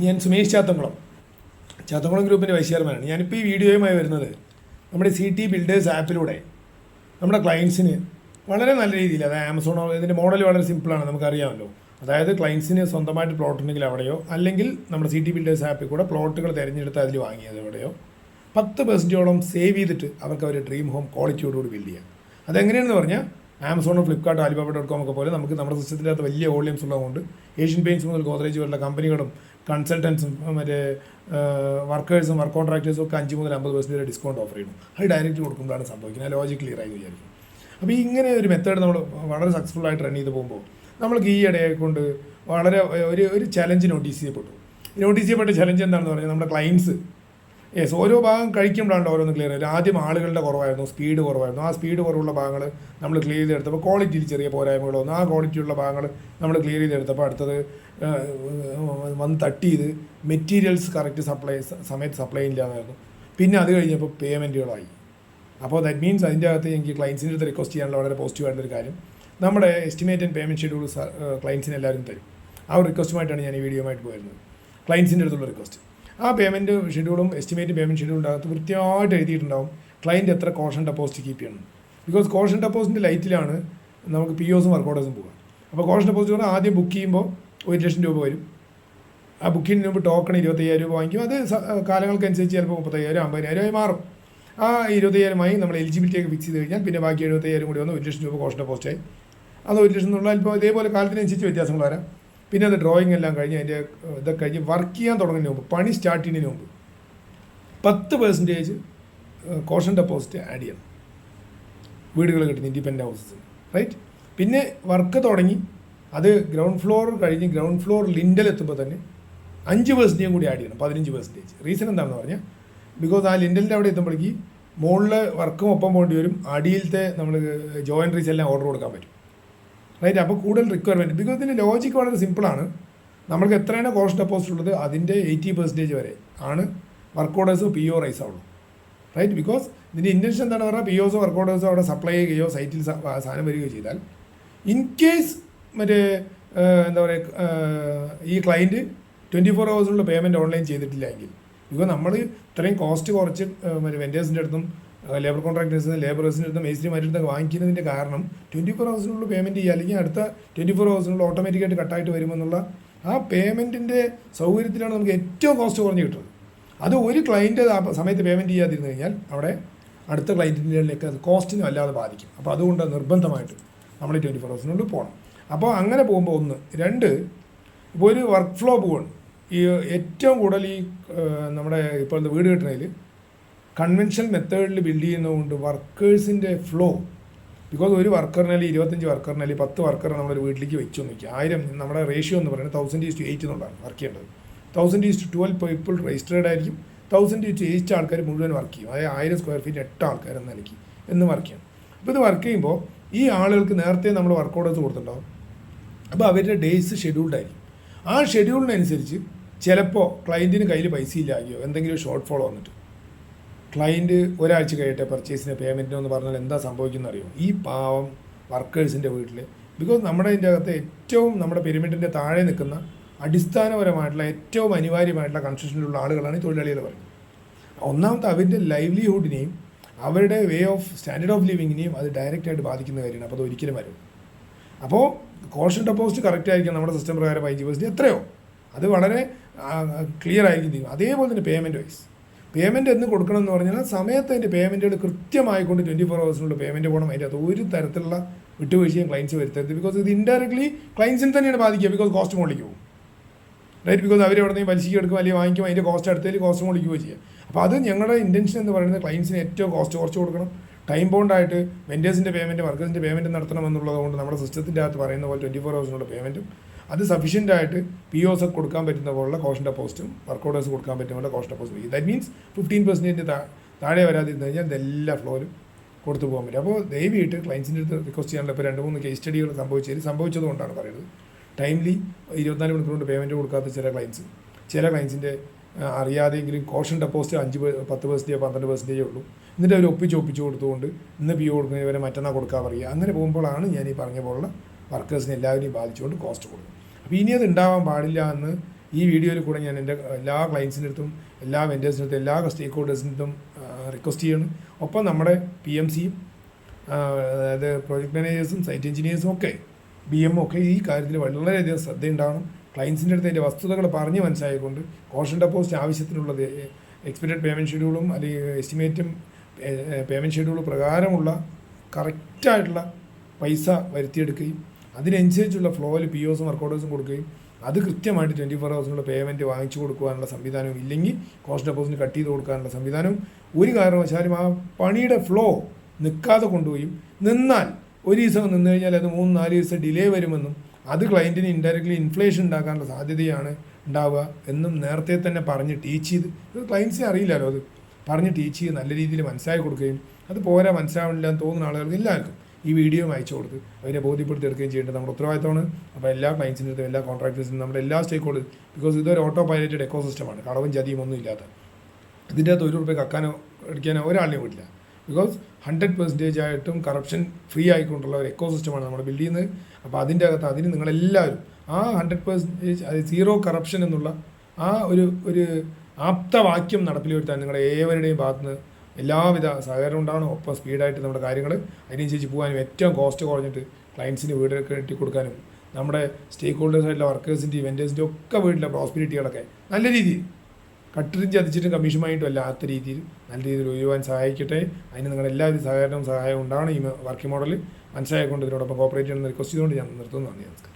ഞാൻ സുമേഷ് ചാത്തംകുളം ഗ്രൂപ്പിൻ്റെ വൈസ് ചെയർമാനാണ്. ഞാനിപ്പോൾ ഈ വീഡിയോയുമായി വരുന്നത് നമ്മുടെ CT ബിൽഡേഴ്സ് ആപ്പിലൂടെ നമ്മുടെ ക്ലയൻസിന് വളരെ നല്ല രീതിയിൽ, അതായത് ആമസോണോ, ഇതിൻ്റെ മോഡൽ വളരെ സിമ്പിളാണ്, നമുക്കറിയാമല്ലോ. അതായത് ക്ലയൻസിന് സ്വന്തമായിട്ട് പ്ലോട്ട് ഉണ്ടെങ്കിൽ അവിടെയോ, അല്ലെങ്കിൽ നമ്മുടെ CT ബിൽഡേഴ്സ് ആപ്പിൽ കൂടെ പ്ലോട്ടുകൾ തിരഞ്ഞെടുത്ത് അതിൽ വാങ്ങിയത് എവിടെയോ 10% സേവ് ചെയ്തിട്ട് അവർക്ക് അവർ ഡ്രീം ഹോം ക്വാളിറ്റിയോടുകൂടി ബിൽഡ് ചെയ്യാം. അതെങ്ങനെയാണെന്ന് പറഞ്ഞാൽ ആമസോണോ, ഫ്ലിപ്കാർട്ടോ, alibaba.com ഒക്കെ പോലെ നമുക്ക് നമ്മുടെ സിസ്റ്റത്തിൻ്റെ അകത്ത് വലിയ വോളിയംസ് ഉള്ളതുകൊണ്ട് ഏഷ്യൻ പെയിൻറ്റ്സ് മുതൽ ഗോദ്രേജ് പോലുള്ള കമ്പനികളും കൺസൾട്ടൻസും മറ്റേ വർക്കേഴ്സും വർക്ക് കോൺട്രാക്ടേഴ്സും ഒക്കെ 5 മുതൽ 50% ഡിസ്കൗണ്ട് ഓഫർ ചെയ്യുന്നു. അത് ഡയറക്റ്റ് കൊടുക്കുമ്പോഴാണ് സംഭവിക്കുന്നത്. ലോജിക് ക്ലിയർ ആയി വിചാരിക്കും. അപ്പോൾ ഇങ്ങനെ ഒരു മെത്തേഡ് നമ്മൾ വളരെ സക്സസ്ഫുൾ ആയിട്ട് റൺ ചെയ്ത് പോകുമ്പോൾ നമ്മൾക്ക് ഈ ഇടയെ കൊണ്ട് വളരെ ഒരു ചലഞ്ച് നോട്ടീസ് ചെയ്യപ്പെട്ട ചലഞ്ച് എന്താണെന്ന് പറഞ്ഞാൽ നമ്മുടെ ക്ലയൻസ് ഓരോ ഭാഗം കഴിക്കുമ്പോഴാണ് ഓരോന്ന് ക്ലിയർ ആയത്. ആദ്യം ആളുകളുടെ കുറവായിരുന്നു, സ്പീഡ് കുറവായിരുന്നു. ആ സ്പീഡ് കുറവുള്ള ഭാഗങ്ങൾ നമ്മൾ ക്ലിയർ ചെയ്തെടുത്തപ്പോൾ ക്വാളിറ്റിയിൽ ചെറിയ പോരായ്മകൾ വന്നു. ആ ക്വാളിറ്റിയുള്ള ഭാഗങ്ങൾ നമ്മൾ ക്ലിയർ ചെയ്തെടുത്തപ്പോൾ അടുത്തത് വന്ന് തട്ടി ചെയ്ത് മെറ്റീരിയൽസ് കറക്റ്റ് സമയത്ത് സപ്ലൈ ഇല്ലാന്നായിരുന്നു. പിന്നെ അത് കഴിഞ്ഞപ്പോൾ പേയ്മെൻറ്റുകളായി. അപ്പോൾ ദാറ്റ് മീൻസ് അതിൻ്റെ അകത്ത് എനിക്ക് ക്ലയൻസിൻ്റെ അടുത്ത് റിക്വസ്റ്റ് ചെയ്യാനുള്ള വളരെ പോസിറ്റീവായിട്ടൊരു കാര്യം, നമ്മുടെ എസ്റ്റിമേറ്റ് ആൻഡ് പേയ്മെൻറ്റ് ഷെഡ്യൂൾ ക്ലയൻസിന് എല്ലാവരും തരും. ആ ഒരു റിക്വസ്റ്റുമായിട്ടാണ് ഞാൻ ഈ വീഡിയോയുമായിട്ട് പോയിരുന്നത്. ക്ലയൻസിൻ്റെ അടുത്തുള്ള റിക്വസ്റ്റ്, ആ പേയ്മെൻറ്റ് ഷെഡ്യൂളും എസ്റ്റിമേറ്റ് പേയ്മെൻറ്റ് ഷെഡ്യൂളിൻ്റെ അകത്ത് കൃത്യമായിട്ട് എഴുതിയിട്ടുണ്ടാവും ക്ലയൻറ്റ് എത്ര കോഷൻ ഡെപ്പോസിറ്റ് കീപ്പ് ചെയ്യണം. ബിക്കോസ് കോഷൻ ഡെപ്പോസിറ്റിൻ്റെ ലൈറ്റിലാണ് നമുക്ക് POസും വർക്ക് ഓർഡേഴ്സും പോകുക. അപ്പോൾ കോഷൻ ഡെപ്പോസിറ്റ് പറഞ്ഞാൽ ആദ്യം ബുക്ക് ചെയ്യുമ്പോൾ 1 ലക്ഷം രൂപ വരും. ആ ബുക്കിങ്ങിന് മുമ്പ് ടോക്കൺ 25,000 രൂപ വാങ്ങിക്കും. അത് കാലങ്ങൾക്കനുസരിച്ച് ചിലപ്പോൾ 30,000 50,000 ആയി മാറും. ആ 25,000 നമ്മൾ എലിജിബിലിറ്റി ഒക്കെ ഫിക്സ് ചെയ്ത് കഴിഞ്ഞാൽ പിന്നെ ബാക്കി 75,000 കൂടി വന്ന് 1 ലക്ഷം രൂപ കോഷൻ ഡെപ്പോസിറ്റായി. അത് 1 ലക്ഷം എന്നുള്ള ഇപ്പോൾ ഇതേപോലെ കാലത്തിനനുസരിച്ച് വ്യത്യാസങ്ങൾ വരാം. പിന്നെ അത് ഡ്രോയിങ് എല്ലാം കഴിഞ്ഞ് അതിൻ്റെ ഇതൊക്കെ കഴിഞ്ഞ് വർക്ക് ചെയ്യാൻ തുടങ്ങുന്നതിന് മുമ്പ്, പണി സ്റ്റാർട്ട് ചെയ്യുന്നതിന് മുമ്പ് 10% കോഷൻ ഡെപ്പോസിറ്റ് ആഡ് ചെയ്യണം വീടുകൾ കിട്ടുന്ന ഇൻഡിപെൻഡൻ്റ് ഹൗസസിന്, റൈറ്റ്. പിന്നെ വർക്ക് തുടങ്ങി അത് ഗ്രൗണ്ട് ഫ്ലോർ കഴിഞ്ഞ് ഗ്രൗണ്ട് ഫ്ലോർ ലിൻഡൽ എത്തുമ്പോൾ തന്നെ 5% കൂടി ആഡ് ചെയ്യണം, 15%. റീസൺ എന്താണെന്ന് പറഞ്ഞാൽ ബിക്കോസ് ആ ലിൻഡലിൻ്റെ അവിടെ എത്തുമ്പോഴേക്ക് മുകളിൽ വർക്കും ഒപ്പം പോകേണ്ടി വരും, അടിയിലത്തെ നമ്മൾ ജോയിൻട്രീസ് എല്ലാം ഓർഡർ കൊടുക്കാൻ പറ്റും, റൈറ്റ്. അപ്പോൾ കൂടുതൽ റിക്വയർമെൻറ്റ്, ബിക്കോസ് ഇതിൻ്റെ ലോജിക്ക് വളരെ സിമ്പിളാണ്. നമ്മൾക്ക് എത്രയാണ് കോസ്റ്റ് ഡെപ്പോസിറ്റ് ഉള്ളത് അതിൻ്റെ 80% വരെ ആണ് വർക്ക് ഓർഡേഴ്സോ PO റൈസ് ആവുള്ളൂ, റൈറ്റ്. ബിക്കോസ് ഇതിൻ്റെ ഇൻറ്റൻഷൻ എന്താണ് പറഞ്ഞാൽ POസോ വർക്ക് ഓർഡേഴ്സോ അവിടെ സപ്ലൈ ചെയ്യുകയോ സൈറ്റിൽ സാധനം വരികയോ ചെയ്താൽ ഇൻ കേസ് മറ്റേ എന്താ പറയുക ഈ ക്ലയൻറ്റ് 24 hours പേയ്മെൻറ്റ് ഓൺലൈൻ ചെയ്തിട്ടില്ല എങ്കിൽ, ബിക്കോസ് നമ്മൾ ഇത്രയും കോസ്റ്റ് കുറച്ച് മറ്റേ വെൻഡേഴ്സിൻ്റെ അടുത്തും ലേബർ കോൺട്രാക്ടേഴ്സിനും ലേബറേഴ്സിൻ്റെ അടുത്തും മേസ്ത്രിമാരുടെ അടുത്തൊക്കെ വാങ്ങിക്കുന്നതിൻ്റെ കാരണം 24 hours പേയ്മെൻറ്റ് ചെയ്യുക, അല്ലെങ്കിൽ അടുത്ത 24 hours ഓട്ടോമാറ്റിക്കായിട്ട് കട്ടായിട്ട് വരുമെന്നുള്ള ആ പേയ്മെൻറ്റിൻ്റെ സൗകര്യത്തിലാണ് നമുക്ക് ഏറ്റവും കോസ്റ്റ് കുറഞ്ഞ് കിട്ടുന്നത്. അത് ഒരു ക്ലയൻറ്റ് ആ സമയത്ത് പേയ്മെൻറ്റ് ചെയ്യാതിരുന്നു കഴിഞ്ഞാൽ അവിടെ അടുത്ത ക്ലയൻറ്റിൻ്റെയിലേക്ക് അത് കോസ്റ്റിന് വല്ലാതെ ബാധിക്കും. അപ്പോൾ അതുകൊണ്ട് നിർബന്ധമായിട്ട് നമ്മൾ 24 hours പോകണം. അപ്പോൾ അങ്ങനെ പോകുമ്പോൾ 1 2 ഇപ്പോൾ ഒരു വർക്ക് ഫ്ലോ പോവാണ്. ഈ ഏറ്റവും കൂടുതൽ ഈ നമ്മുടെ ഇപ്പോഴത്തെ വീട് കിട്ടുന്നതിൽ കൺവെൻഷണൽ മെത്തേഡിൽ ബിൽഡ് ചെയ്യുന്നതുകൊണ്ട് വർക്കേഴ്സിൻ്റെ ഫ്ലോ, ബിക്കോസ് ഒരു വർക്കറിനാലും 25 വർക്കറിനാലും 10 വർക്കറെ നമ്മളൊരു വീട്ടിലേക്ക് വെച്ച് നോക്കി 1000, നമ്മുടെ റേഷ്യോ എന്ന് പറയുന്നത് 1000:8 എന്നുള്ളതാണ് വർക്ക് ചെയ്യേണ്ടത്. 1000:12 പീപ്പിൾ രജിസ്റ്റേർഡ് ആയിരിക്കും, 1000:8 ആൾക്കാർ മുഴുവൻ വർക്ക് ചെയ്യും. അതായത് 1000 സ്ക്വയർ ഫീറ്റ് 8 ആൾക്കാർ എന്ന നിലയ്ക്ക് എന്ന് വർക്ക് ചെയ്യണം. അപ്പോൾ ഇത് വർക്ക് ചെയ്യുമ്പോൾ ഈ ആളുകൾക്ക് നേരത്തെ നമ്മൾ വർക്ക് ഓർഡേഴ്സ് കൊടുത്തിട്ടുണ്ടാവും. അപ്പോൾ അവരുടെ ഡേയ്സ് ഷെഡ്യൂൾഡ് ആയിരിക്കും. ആ ഷെഡ്യൂളിനനുസരിച്ച് ചിലപ്പോൾ ക്ലയൻറ്റിന് കയ്യിൽ പൈസ ഇല്ലാതെയോ എന്തെങ്കിലും ഷോർട്ട് ഫോൾ വന്നിട്ട് ക്ലയൻറ്റ് ഒരാഴ്ച കഴിയട്ടെ പർച്ചേസിന് പേയ്മെൻറ്റിനോ എന്ന് പറഞ്ഞാൽ എന്താ സംഭവിക്കുന്നത് അറിയോ? ഈ പാവം വർക്കേഴ്സിൻ്റെ വീട്ടിൽ, ബിക്കോസ് നമ്മുടെ ഇതിൻ്റെ അകത്ത് ഏറ്റവും നമ്മുടെ പിരമിഡിൻ്റെ താഴെ നിൽക്കുന്ന അടിസ്ഥാനപരമായിട്ടുള്ള ഏറ്റവും അനിവാര്യമായിട്ടുള്ള കൺസ്ട്രക്ഷനിലുള്ള ആളുകളാണ് ഈ തൊഴിലാളികൾ പറയുന്നത്. ഒന്നാമത്തെ അവരുടെ ലൈവ്ലിഹുഡിനെയും അവരുടെ വേ ഓഫ് സ്റ്റാൻഡേർഡ് ഓഫ് ലിവിങ്ങിനെയും അത് ഡയറക്റ്റായിട്ട് ബാധിക്കുന്ന കാര്യമാണ്. അപ്പോൾ അത് ഒരിക്കലും വരും. അപ്പോൾ കോഷൻ ഡെപ്പോസിറ്റ് കറക്റ്റ് ആയിരിക്കും നമ്മുടെ സിസ്റ്റം പ്രകാരം 5% എത്രയോ അത് വളരെ ക്ലിയർ ആയിരിക്കും ചെയ്യും. അതേപോലെ തന്നെ പേയ്മെൻറ്റ് എന്ന് കൊടുക്കണം എന്ന് പറഞ്ഞാൽ സമയത്ത് അതിൻ്റെ പേയ്മെൻറ്റുകൾ കൃത്യമായിക്കൊണ്ട് 24 hours പേയ്മെൻറ്റ് പോകണം. അതിൻ്റെ അകത്ത് ഒരു തരത്തിലുള്ള വിട്ടുവീഴ്ചയും ക്ലയൻസ് വരുത്തരുത്. ബിക്കോസ് ഇത് ഇൻഡയറക്ട്ലി ക്ലയൻസിന് തന്നെയാണ് ബാധിക്കുക. ബിക്കോസ് കോസ്റ്റ് മുകളിലേക്ക് പോകും, റൈറ്റ്. ബിക്കോസ് അവർ എവിടെ നിന്ന് പലിശയ്ക്ക് എടുക്കും അല്ലെങ്കിൽ വാങ്ങിക്കും, അതിൻ്റെ കോസ്റ്റ് അടുത്തതിൽ കോസ്റ്റ് മുകളിലേക്ക് ചെയ്യുക. അപ്പോൾ അത് ഞങ്ങളുടെ ഇൻറ്റൻഷൻ എന്ന് പറയുന്നത് ക്ലയൻസിന് ഏറ്റവും കോസ്റ്റ് കുറച്ച് കൊടുക്കണം, ടൈം ബോണ്ടായിട്ട് വെൻഡേഴ്സിൻ്റെ പേയ്മെൻറ്റ് വർക്കേഴ്സിൻ്റെ പേയ്മെൻറ്റ് നടത്തണം എന്നുള്ളത് കൊണ്ട് നമ്മുടെ സിസ്റ്റത്തിൻ്റെ അകത്ത് പറയുന്ന പോലെ 24 hours പേയ്മെൻറ്റും അത് സഫീഷ്യൻ്റായിട്ട് POs ഒക്കെ കൊടുക്കാൻ പറ്റുന്ന പോലുള്ള കോഷൻ ഡെപ്പോസിറ്റും വർക്ക് ഓർഡേഴ്സ് കൊടുക്കാൻ പറ്റുന്ന പോലെ കോഷൻ ഡെപ്പോസിറ്റ്. ദാറ്റ് മീൻസ് 15% താഴെ വരാതിരുന്നു കഴിഞ്ഞാൽ ഇതെല്ലാ ഫ്ലോരും കൊടുത്തു പോകാൻ പറ്റും. അപ്പോൾ ദയവായിട്ട് ക്ലയൻസിൻ്റെ അടുത്ത് റിക്വസ്റ്റ് ചെയ്യാനുള്ള ഇപ്പോൾ 2-3 കേസ് സ്റ്റഡികൾ സംഭവിച്ചതുകൊണ്ടാണ് പറയുന്നത്. ടൈംലി 24 മണിക്കൂർ കൊണ്ട് പേയ്മെൻറ്റ് കൊടുക്കാത്ത ചില ക്ലയൻസിൻ്റെ അറിയാതെങ്കിലും കോഷൻ ഡെപ്പോസിറ്റ് 5-10% 12% ഉള്ളൂ. എന്നിട്ട് അവർ ഒപ്പിച്ച് കൊടുത്തുകൊണ്ട് ഇന്ന് PO കൊടുക്കുന്നവരെ മറ്റന്നാൾ കൊടുക്കാൻ പറയുക. അങ്ങനെ പോകുമ്പോഴാണ് ഞാൻ ഈ പറഞ്ഞ പോലുള്ള വർക്കേഴ്സിനെ എല്ലാവരെയും ബാധിച്ചുകൊണ്ട് കോസ്റ്റ് കൊടുക്കും. അപ്പോൾ ഇനി അത് ഉണ്ടാവാൻ പാടില്ല എന്ന് ഈ വീഡിയോയിൽ കൂടെ ഞാൻ എൻ്റെ എല്ലാ ക്ലയൻസിൻ്റെ അടുത്തും എല്ലാ വെൻഡേഴ്സിൻ്റെ അടുത്തും എല്ലാ സ്റ്റേക്ക് ഹോൾഡേഴ്സിൻ്റെ അടുത്തും റിക്വസ്റ്റ് ചെയ്യണം. ഒപ്പം നമ്മുടെ PMCയും അതായത് പ്രോജക്റ്റ് മാനേജേഴ്സും സൈറ്റ് എഞ്ചിനീയേഴ്സും ഒക്കെ BM ഒക്കെ ഈ കാര്യത്തിൽ വളരെയധികം ശ്രദ്ധയുണ്ടാവണം. ക്ലയൻസിൻ്റെ അടുത്ത് അതിൻ്റെ വസ്തുതകൾ പറഞ്ഞ് മനസ്സിലായിക്കൊണ്ട് കോഷൻ ഡെപ്പോസിറ്റ് ആവശ്യത്തിനുള്ളത് എക്സ്പെക്റ്റഡ് പേയ്മെൻറ്റ് ഷെഡ്യൂളും അല്ലെങ്കിൽ എസ്റ്റിമേറ്റും പേയ്മെൻറ്റ് ഷെഡ്യൂൾ പ്രകാരമുള്ള കറക്റ്റായിട്ടുള്ള പൈസ വരുത്തിയെടുക്കുകയും അതിനനുസരിച്ചുള്ള ഫ്ലോയിൽ POസും വർക്ക് ഓർഡേഴ്സും കൊടുക്കുകയും അത് കൃത്യമായിട്ട് 24 ഹവേഴ്സിനുള്ള പേയ്മെൻറ്റ് വാങ്ങിച്ചു കൊടുക്കുവാനുള്ള സംവിധാനവും ഇല്ലെങ്കിൽ കോസ്റ്റ് ഡെപ്പോസിറ്റ് കട്ട് ചെയ്ത് കൊടുക്കാനുള്ള സംവിധാനവും ഒരു കാരണവശാലും ആ പണിയുടെ ഫ്ലോ നിൽക്കാതെ കൊണ്ടുപോയും നിന്നാൽ ഒരു ദിവസം നിന്ന് കഴിഞ്ഞാൽ അത് 3-4 ദിവസം ഡിലേ വരുമെന്നും അത് ക്ലയൻറ്റിന് ഇൻഡയറക്റ്റ്ലി ഇൻഫ്ലേഷൻ ഉണ്ടാക്കാനുള്ള സാധ്യതയാണ് ഉണ്ടാവുക എന്നും നേരത്തെ തന്നെ പറഞ്ഞ് ടീച്ച് ചെയ്ത് ഇത് ക്ലയൻസിനെ അറിയില്ലല്ലോ, അത് പറഞ്ഞ് ടീച്ച് ചെയ്ത് നല്ല രീതിയിൽ മനസ്സിലാക്കി കൊടുക്കുകയും അത് പോരാ മനസ്സിലാവണില്ല എന്ന് തോന്നുന്ന ആളുകൾക്ക് എല്ലാവർക്കും ഈ വീഡിയോ അയച്ചു കൊടുത്ത് അതിനെ ബോധ്യപ്പെടുത്തിയെടുക്കുകയും ചെയ്യേണ്ടത് നമ്മുടെ ഉത്തരവാദിത്തമാണ്. അപ്പോൾ എല്ലാ ക്ലയൻസിൻ്റെ അടുത്തും എല്ലാ കോൺട്രാക്ടേഴ്സിനും നമ്മുടെ എല്ലാ സ്റ്റേക്ക് ഹോൾഡേഴ്സ്, ബിക്കോസ് ഇതൊരു ഓട്ടോ പൈലറ്റഡ് എക്കോസിസ്റ്റമാണ്, കളവും ചതിയും ഒന്നും ഇല്ലാത്ത. ഇതിൻ്റെ അകത്ത് ₹1 കക്കാനോ അടിക്കാനോ ഒരാളിനെയും വിടില്ല. ബിക്കോസ് 100% ആയിട്ടും കറപ്ഷൻ ഫ്രീ ആയിക്കൊണ്ടുള്ള ഒരു എക്കോസിസ്റ്റമാണ് നമ്മൾ ബിൽഡ് ചെയ്യുന്നത്. അപ്പോൾ അതിൻ്റെ അകത്ത് അതിന് നിങ്ങളെല്ലാവരും ആ 100% അത് സീറോ കറപ്ഷൻ എന്നുള്ള ആ ഒരു ആപ്തവാക്യം നടപ്പിൽ വരുത്താൻ നിങ്ങളുടെ ഏവരുടെയും ഭാഗത്തുനിന്ന് എല്ലാവിധ സഹകരണം ഉണ്ടാവണം. ഒപ്പം സ്പീഡായിട്ട് നമ്മുടെ കാര്യങ്ങൾ അതിനനുസരിച്ച് പോകാനും ഏറ്റവും കോസ്റ്റ് കുറഞ്ഞിട്ട് ക്ലയൻസിന് വീട് കെട്ടി കൊടുക്കാനും നമ്മുടെ സ്റ്റേക്ക് ഹോൾഡേഴ്സായിട്ടുള്ള വർക്കേഴ്സിൻ്റെ വെൻഡേഴ്സിൻ്റെ ഒക്കെ വീട്ടിലെ പ്രോസ്പെരിറ്റികളൊക്കെ നല്ല രീതിയിൽ കട്ടിലും ചതിച്ചിട്ടും കമ്മീഷനുമായിട്ടും അല്ലാത്ത രീതിയിൽ നല്ല രീതിയിൽ ഉയരുവാൻ സഹായിക്കട്ടെ. അതിന് നിങ്ങളുടെ എല്ലാവരും സഹകരണവും സഹായവും ഉണ്ടാവണം. ഈ വർക്കിംഗ് മോഡൽ മനസ്സിലായിക്കൊണ്ട് ഇതിനോടൊപ്പം കോപ്പറേറ്റ് ചെയ്യണമെന്ന് റിക്വസ്റ്റ് ചെയ്തുകൊണ്ട് ഞാൻ നിർത്തുന്നു. നന്ദി, നമസ്കാരം.